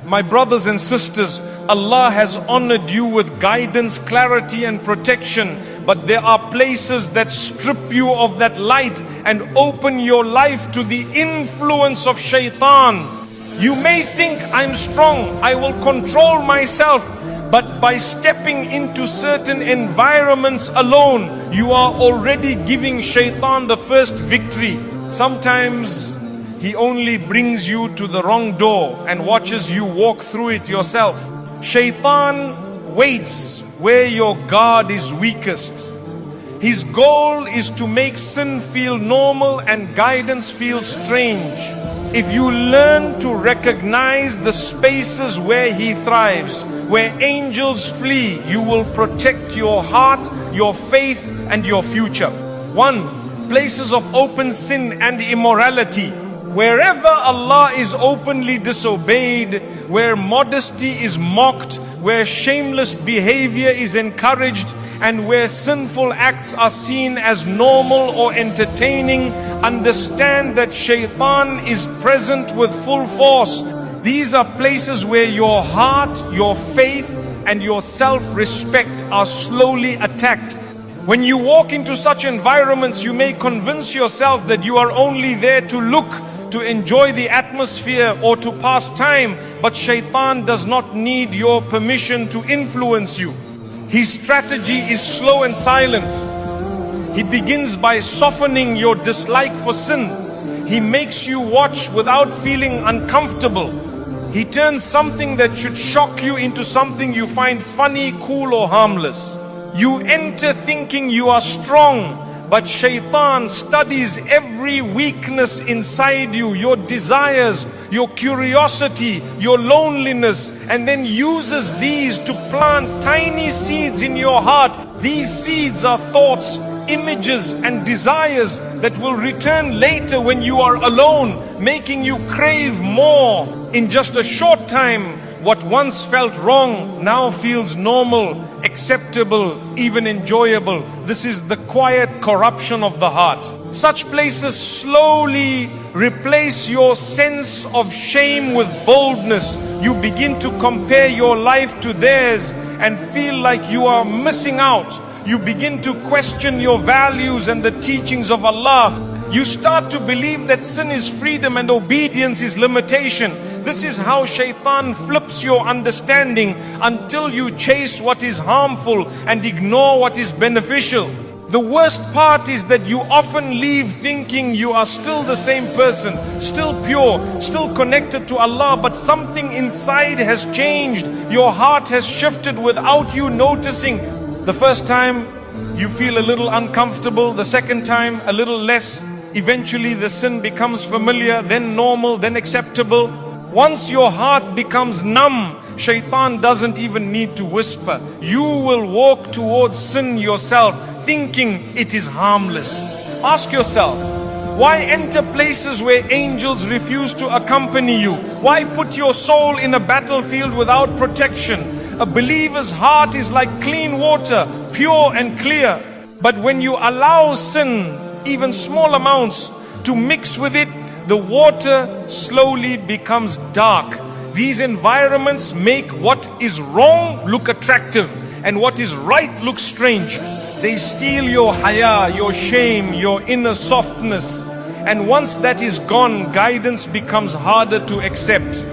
My brothers and sisters, Allah has honored you with guidance, clarity and protection. But there are places that strip you of that light and open your life to the influence of Shaytan. You may think, I'm strong, I will control myself. But by stepping into certain environments alone, you are already giving Shaytan the first victory. Sometimes he only brings you to the wrong door and watches you walk through it yourself. Shaytan waits where your guard is weakest. His goal is to make sin feel normal and guidance feel strange. If you learn to recognize the spaces where he thrives, where angels flee, you will protect your heart, your faith and your future. 1. Places of open sin and immorality. Wherever Allah is openly disobeyed, where modesty is mocked, where shameless behavior is encouraged, and where sinful acts are seen as normal or entertaining, understand that Shaytan is present with full force. These are places where your heart, your faith, and your self-respect are slowly attacked. When you walk into such environments, you may convince yourself that you are only there to look, to enjoy the atmosphere or to pass time, but Shaytan does not need your permission to influence you. His strategy is slow and silent. He begins by softening your dislike for sin. He makes you watch without feeling uncomfortable. He turns something that should shock you into something you find funny, cool or harmless. You enter thinking you are strong, but Shaytan studies every weakness inside you, your desires, your curiosity, your loneliness, and then uses these to plant tiny seeds in your heart. These seeds are thoughts, images and desires that will return later when you are alone, making you crave more. In just a short time, what once felt wrong now feels normal, acceptable, even enjoyable. This is the quiet corruption of the heart. Such places slowly replace your sense of shame with boldness. You begin to compare your life to theirs and feel like you are missing out. You begin to question your values and the teachings of Allah. You start to believe that sin is freedom and obedience is limitation. This is how Shaytan flips your understanding until you chase what is harmful and ignore what is beneficial. The worst part is that you often leave thinking you are still the same person, still pure, still connected to Allah, but something inside has changed. Your heart has shifted without you noticing. The first time you feel a little uncomfortable, the second time a little less. Eventually the sin becomes familiar, then normal, then acceptable. Once your heart becomes numb, Shaytan doesn't even need to whisper. You will walk towards sin yourself, thinking it is harmless. Ask yourself, why enter places where angels refuse to accompany you? Why put your soul in a battlefield without protection? A believer's heart is like clean water, pure and clear. But when you allow sin, even small amounts, to mix with it, the water slowly becomes dark. These environments make what is wrong look attractive and what is right look strange. They steal your haya, your shame, your inner softness. And once that is gone, guidance becomes harder to accept.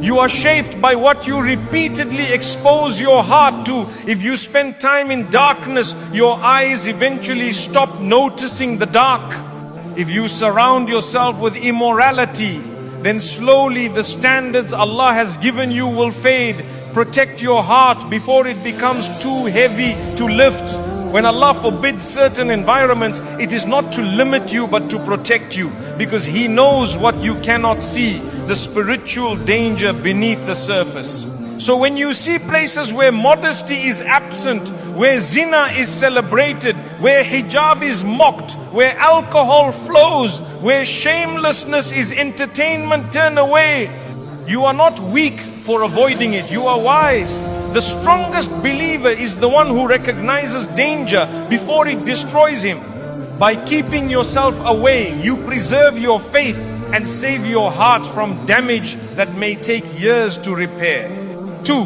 You are shaped by what you repeatedly expose your heart to. If you spend time in darkness, your eyes eventually stop noticing the dark. If you surround yourself with immorality, then slowly the standards Allah has given you will fade. Protect your heart before it becomes too heavy to lift. When Allah forbids certain environments, it is not to limit you but to protect you, because He knows what you cannot see, the spiritual danger beneath the surface. So when you see places where modesty is absent, where zina is celebrated, where hijab is mocked, where alcohol flows, where shamelessness is entertainment, turn away. You are not weak for avoiding it, you are wise. The strongest believer is the one who recognizes danger before it destroys him. By keeping yourself away, you preserve your faith and save your heart from damage that may take years to repair. 2.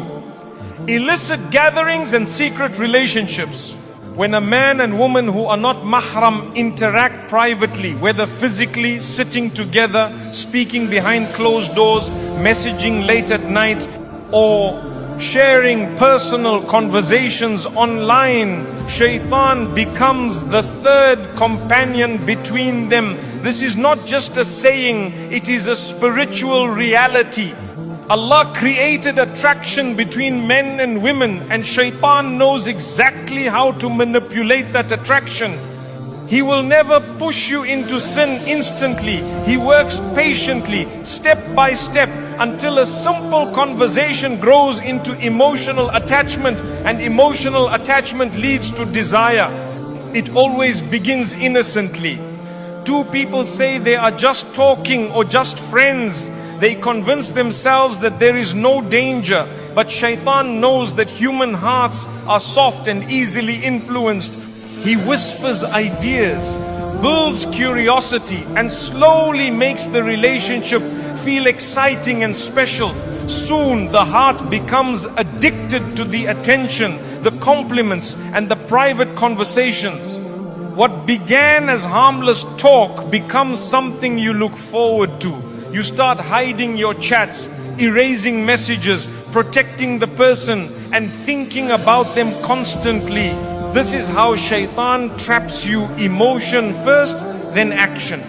Illicit gatherings and secret relationships. When a man and woman who are not mahram interact privately, whether physically, sitting together, speaking behind closed doors, messaging late at night, or sharing personal conversations online, Shaytan becomes the third companion between them. This is not just a saying, it is a spiritual reality. Allah created attraction between men and women, and Shaytan knows exactly how to manipulate that attraction. He will never push you into sin instantly. He works patiently, step by step, until a simple conversation grows into emotional attachment, and emotional attachment leads to desire. It always begins innocently. Two people say they are just talking or just friends. They convince themselves that there is no danger, but Shaytan knows that human hearts are soft and easily influenced. He whispers ideas, builds curiosity, and slowly makes the relationship feel exciting and special. Soon the heart becomes addicted to the attention, the compliments, and the private conversations. What began as harmless talk becomes something you look forward to. You start hiding your chats, erasing messages, protecting the person, and thinking about them constantly. This is how Shaytan traps you: emotion first, then action.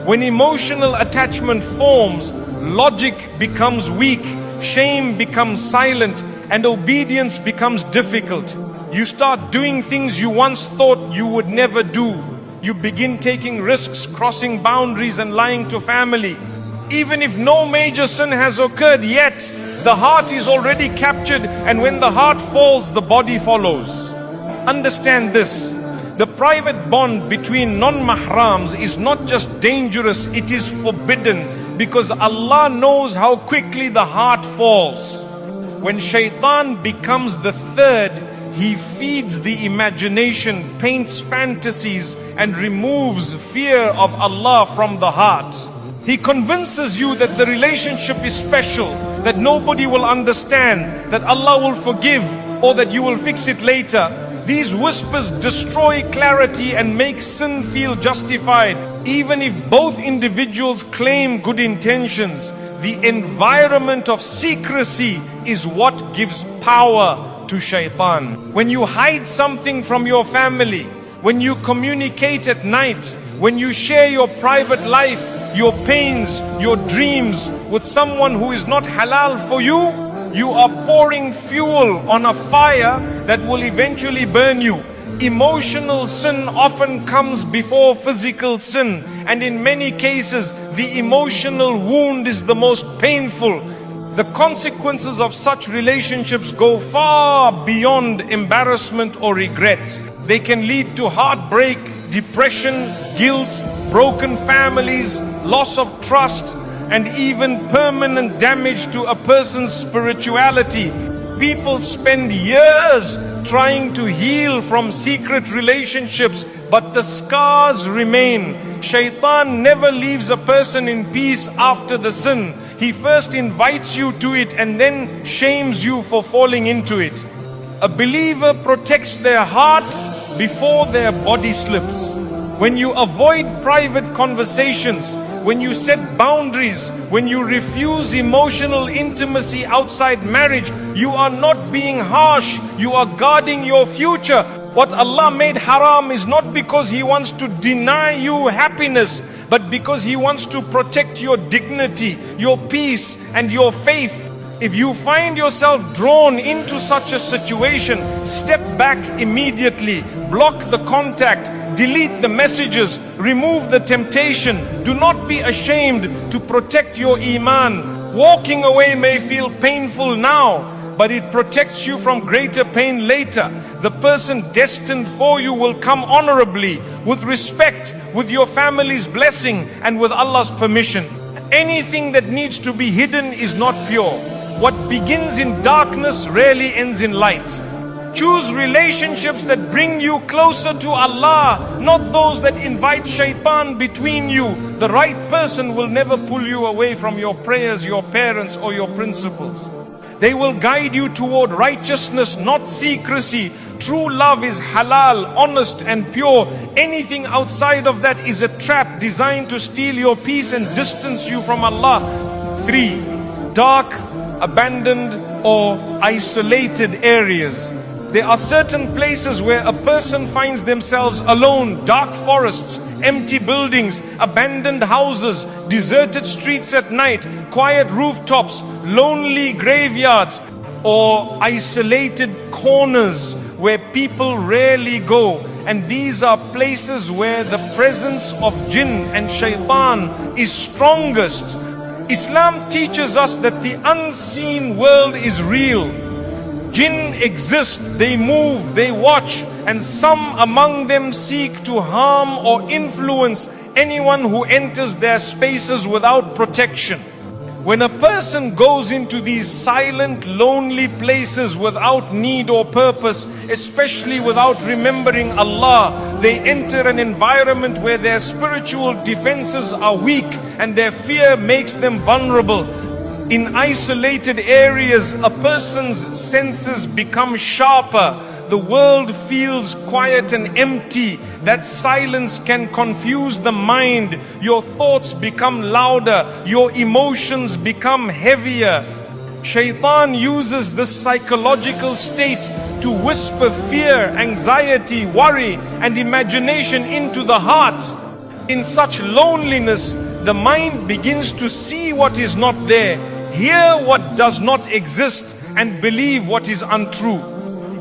When emotional attachment forms, logic becomes weak, shame becomes silent, and obedience becomes difficult. You start doing things you once thought you would never do. You begin taking risks, crossing boundaries, and lying to family. Even if no major sin has occurred yet, the heart is already captured, and when the heart falls, the body follows. Understand this: the private bond between non-mahrams is not just dangerous, it is forbidden, because Allah knows how quickly the heart falls. When Shaytan becomes the third, he feeds the imagination, paints fantasies, and removes fear of Allah from the heart. He convinces you that the relationship is special, that nobody will understand, that Allah will forgive, or that you will fix it later. These whispers destroy clarity and make sin feel justified. Even if both individuals claim good intentions, the environment of secrecy is what gives power to Shaytan. When you hide something from your family, when you communicate at night, when you share your private life, your pains, your dreams with someone who is not halal for you, you are pouring fuel on a fire that will eventually burn you. Emotional sin often comes before physical sin, and in many cases, the emotional wound is the most painful. The consequences of such relationships go far beyond embarrassment or regret. They can lead to heartbreak, depression, guilt, broken families, loss of trust, and even permanent damage to a person's spirituality. People spend years trying to heal from secret relationships, but the scars remain. Shaytan never leaves a person in peace after the sin. He first invites you to it and then shames you for falling into it. A believer protects their heart before their body slips. When you avoid private conversations, when you set boundaries, when you refuse emotional intimacy outside marriage, you are not being harsh, you are guarding your future. What Allah made haram is not because He wants to deny you happiness, but because He wants to protect your dignity, your peace, and your faith. If you find yourself drawn into such a situation, step back immediately, block the contact, delete the messages, remove the temptation. Do not be ashamed to protect your Iman. Walking away may feel painful now, but it protects you from greater pain later. The person destined for you will come honorably, with respect, with your family's blessing, and with Allah's permission. Anything that needs to be hidden is not pure. What begins in darkness rarely ends in light. Choose relationships that bring you closer to Allah, not those that invite shaitan between you. The right person will never pull you away from your prayers, your parents, or your principles. They will guide you toward righteousness, not secrecy. True love is halal, honest and pure. Anything outside of that is a trap designed to steal your peace and distance you from Allah. 3. Dark, abandoned or isolated areas. There are certain places where a person finds themselves alone. Dark forests, empty buildings, abandoned houses, deserted streets at night, quiet rooftops, lonely graveyards, or isolated corners where people rarely go. And these are places where the presence of jinn and shaitan is strongest. Islam teaches us that the unseen world is real. Jinn exist, they move, they watch, and some among them seek to harm or influence anyone who enters their spaces without protection. When a person goes into these silent, lonely places without need or purpose, especially without remembering Allah, they enter an environment where their spiritual defenses are weak and their fear makes them vulnerable. In isolated areas, a person's senses become sharper. The world feels quiet and empty. That silence can confuse the mind. Your thoughts become louder. Your emotions become heavier. Shaitan uses this psychological state to whisper fear, anxiety, worry, and imagination into the heart. In such loneliness, the mind begins to see what is not there, hear what does not exist, and believe what is untrue.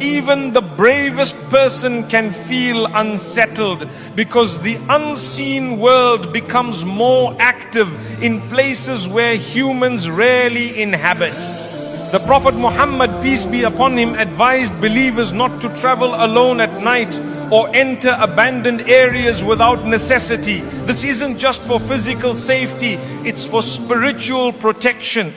Even the bravest person can feel unsettled because the unseen world becomes more active in places where humans rarely inhabit. The Prophet Muhammad, peace be upon him, advised believers not to travel alone at night or enter abandoned areas without necessity. This isn't just for physical safety, it's for spiritual protection.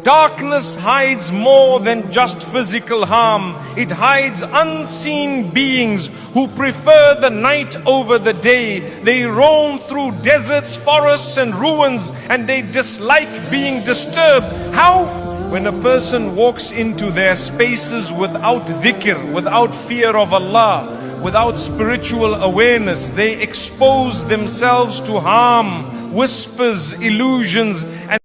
Darkness hides more than just physical harm. It hides unseen beings who prefer the night over the day. They roam through deserts, forests and ruins, and they dislike being disturbed. How? When a person walks into their spaces without dhikr, without fear of Allah, without spiritual awareness, they expose themselves to harm, whispers, illusions, and